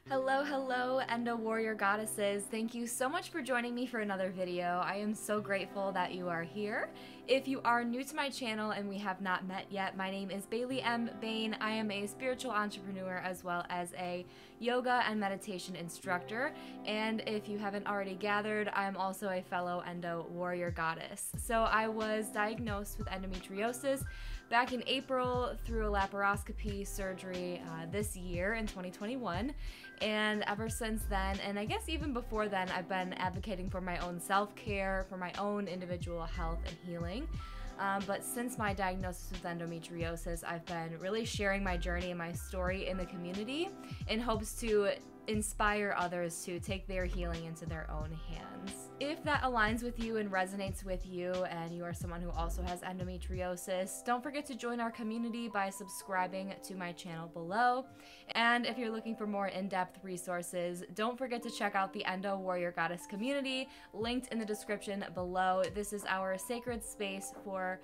Hello, hello, Endo Warrior Goddesses. Thank you so much for joining me for another video. I am so grateful that you are here. If you are new to my channel and we have not met yet, my name is Bailey M. Bain. I am a spiritual entrepreneur as well as a yoga and meditation instructor. And if you haven't already gathered, I am also a fellow Endo Warrior Goddess. So I was diagnosed with endometriosis back in April through a laparoscopy surgery this year in 2021. And ever since then, and I guess even before then, I've been advocating for my own self-care, for my own individual health and healing. But since my diagnosis with endometriosis, I've been really sharing my journey and my story in the community in hopes to inspire others to take their healing into their own hands. If that aligns with you and resonates with you and you are someone who also has endometriosis, don't forget to join our community by subscribing to my channel below. And if you're looking for more in-depth resources, don't forget to check out the Endo Warrior Goddess community, linked in the description below. This is our sacred space for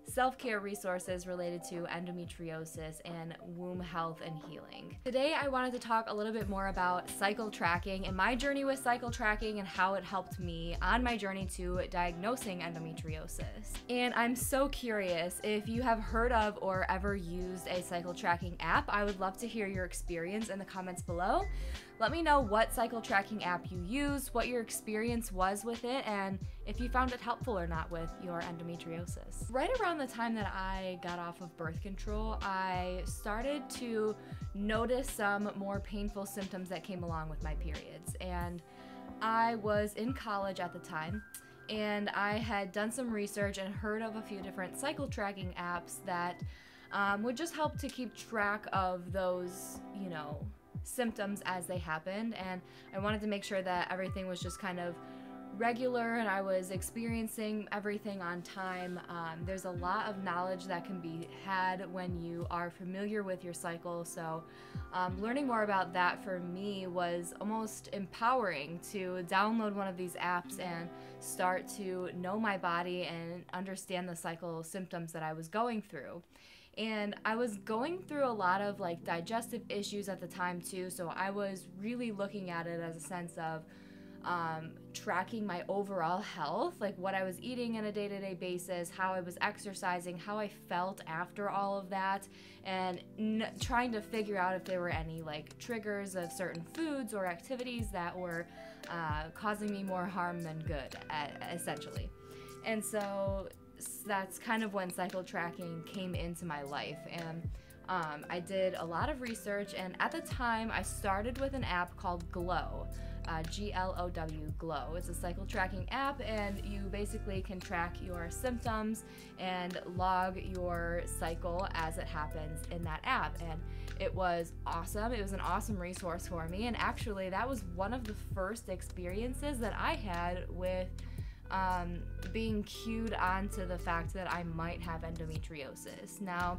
self-care resources related to endometriosis and womb health and healing. Today I wanted to talk a little bit more about cycle tracking and my journey with cycle tracking and how it helped me on my journey to diagnosing endometriosis. And I'm so curious if you have heard of or ever used a cycle tracking app. I would love to hear your experience in the comments below. Let me know what cycle tracking app you used, what your experience was with it, and if you found it helpful or not with your endometriosis. Right around the time that I got off of birth control, I started to notice some more painful symptoms that came along with my periods. And I was in college at the time, and I had done some research and heard of a few different cycle tracking apps that would just help to keep track of those, symptoms as they happened. And I wanted to make sure that everything was just kind of regular and I was experiencing everything on time. There's a lot of knowledge that can be had when you are familiar with your cycle, so learning more about that for me was almost empowering to download one of these apps and start to know my body and understand the cycle symptoms that I was going through. And I was going through a lot of digestive issues at the time too, so I was really looking at it as a sense of tracking my overall health, like what I was eating on a day-to-day basis, how I was exercising, how I felt after all of that, and trying to figure out if there were any triggers of certain foods or activities that were causing me more harm than good, essentially. And so that's kind of when cycle tracking came into my life. And I did a lot of research, and at the time I started with an app called Glow, G-L-O-W, Glow. It's a cycle tracking app, and you basically can track your symptoms and log your cycle as it happens in that app. And it was awesome. It was an awesome resource for me, and actually that was one of the first experiences that I had with being cued onto the fact that I might have endometriosis. Now,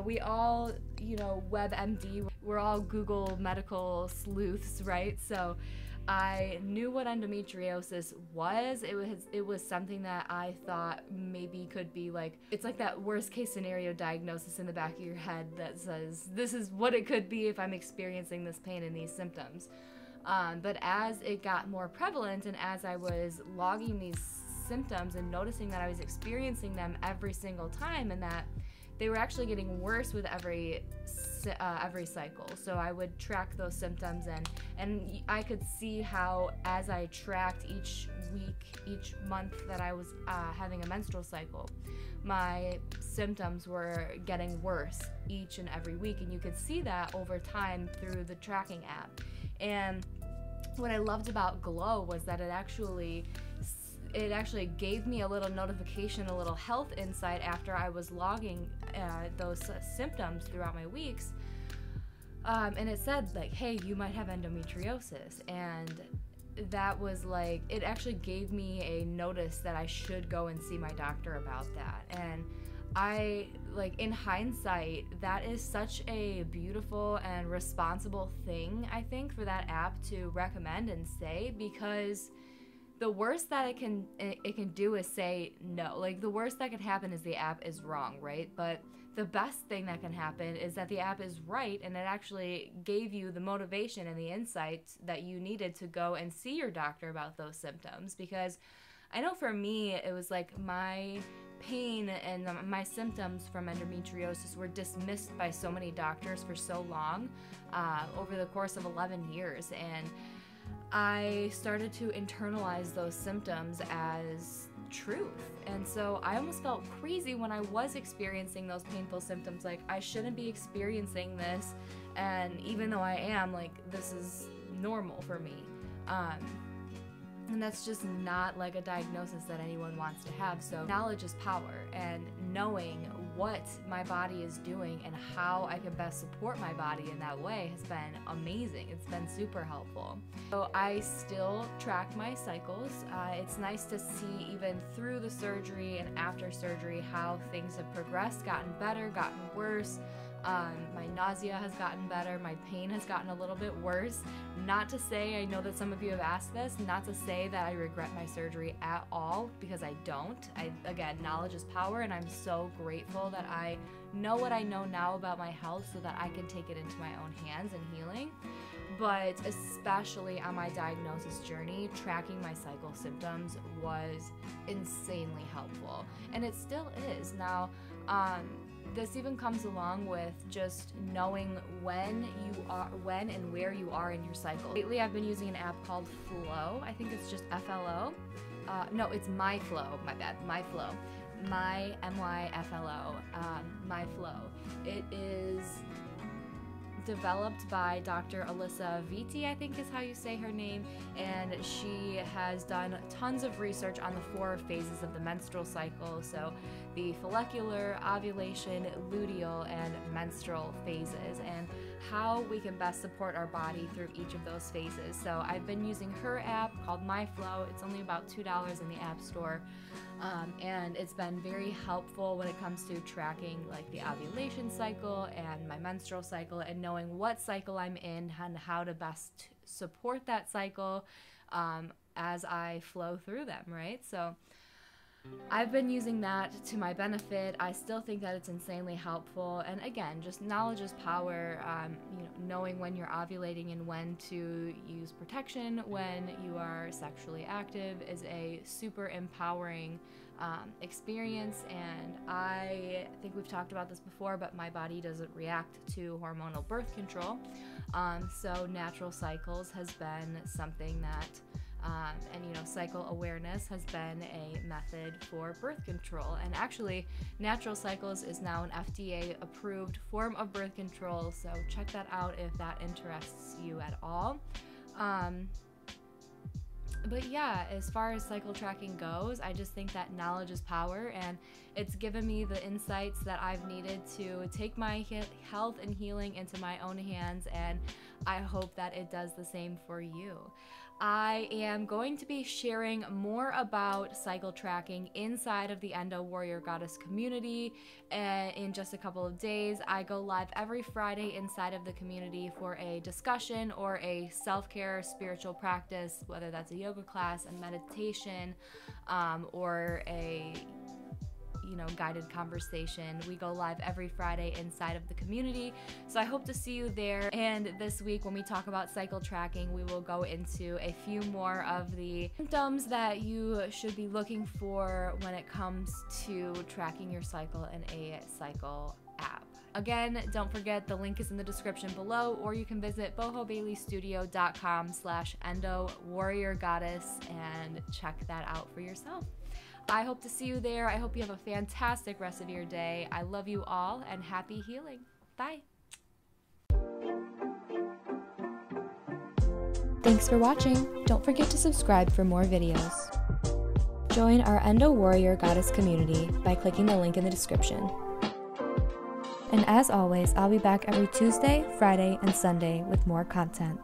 we all, WebMD, we're all Google medical sleuths, right? So I knew what endometriosis was. It was something that I thought maybe could be it's like that worst case scenario diagnosis in the back of your head that says, this is what it could be if I'm experiencing this pain and these symptoms. But as it got more prevalent and as I was logging these symptoms and noticing that I was experiencing them every single time and that they were actually getting worse with every cycle. So I would track those symptoms and I could see how as I tracked each week, each month that I was having a menstrual cycle, my symptoms were getting worse each and every week. And you could see that over time through the tracking app. And what I loved about Glow was that it actually gave me a little notification, a little health insight after I was logging those symptoms throughout my weeks. And it said hey, you might have endometriosis. And that was it actually gave me a notice that I should go and see my doctor about that. And I, in hindsight, that is such a beautiful and responsible thing, I think, for that app to recommend and say, because the worst that it can do is say no. The worst that could happen is the app is wrong, right? But the best thing that can happen is that the app is right and it actually gave you the motivation and the insights that you needed to go and see your doctor about those symptoms. Because I know for me, it was like my pain and my symptoms from endometriosis were dismissed by so many doctors for so long, over the course of 11 years. And I started to internalize those symptoms as truth. And so I almost felt crazy when I was experiencing those painful symptoms. Like, I shouldn't be experiencing this. And even though I am, like, this is normal for me. And that's just not like a diagnosis that anyone wants to have. So knowledge is power, and knowing what my body is doing and how I can best support my body in that way has been amazing. It's been super helpful. So I still track my cycles. It's nice to see, even through the surgery and after surgery, how things have progressed, gotten better, gotten worse. My nausea has gotten better, my pain has gotten a little bit worse. Not to say, I know that some of you have asked this, not to say that I regret my surgery at all, because I don't. Again, knowledge is power, and I'm so grateful that I know what I know now about my health so that I can take it into my own hands and healing. But especially on my diagnosis journey, tracking my cycle symptoms was insanely helpful, and it still is. Now, this even comes along with just knowing when and where you are in your cycle. Lately, I've been using an app called Flow. I think it's just FLO. No, it's MyFlow. My bad. MyFlow. MyFLO. MyFlow. It is developed by Dr. Alyssa Viti, I think is how you say her name, and she has done tons of research on the 4 phases of the menstrual cycle, so the follicular, ovulation, luteal, and menstrual phases, and how we can best support our body through each of those phases. So I've been using her app called MyFlow. It's only about $2 in the App Store. And it's been very helpful when it comes to tracking like the ovulation cycle and my menstrual cycle, and knowing what cycle I'm in and how to best support that cycle as I flow through them, right? So I've been using that to my benefit. I still think that it's insanely helpful. And again, just knowledge is power. Knowing when you're ovulating and when to use protection when you are sexually active is a super empowering experience. And I think we've talked about this before, but my body doesn't react to hormonal birth control. So natural cycles has been something that cycle awareness has been a method for birth control. And actually, natural cycles is now an FDA approved form of birth control, so check that out if that interests you at all. But yeah, as far as cycle tracking goes, I just think that knowledge is power, and it's given me the insights that I've needed to take my health and healing into my own hands, and I hope that it does the same for you. I am going to be sharing more about cycle tracking inside of the Endo Warrior Goddess community in just a couple of days. I go live every Friday inside of the community for a discussion or a self-care spiritual practice, whether that's a yoga class, a meditation, or a guided conversation. We go live every Friday inside of the community, so I hope to see you there. And this week, when we talk about cycle tracking, we will go into a few more of the symptoms that you should be looking for when it comes to tracking your cycle in a cycle app. Again, don't forget, the link is in the description below, or you can visit bohobaileystudio.com/EndoWarriorGoddess and check that out for yourself. I hope to see you there. I hope you have a fantastic rest of your day. I love you all, and happy healing. Bye. Thanks for watching. Don't forget to subscribe for more videos. Join our Endo Warrior Goddess community by clicking the link in the description. And as always, I'll be back every Tuesday, Friday, and Sunday with more content.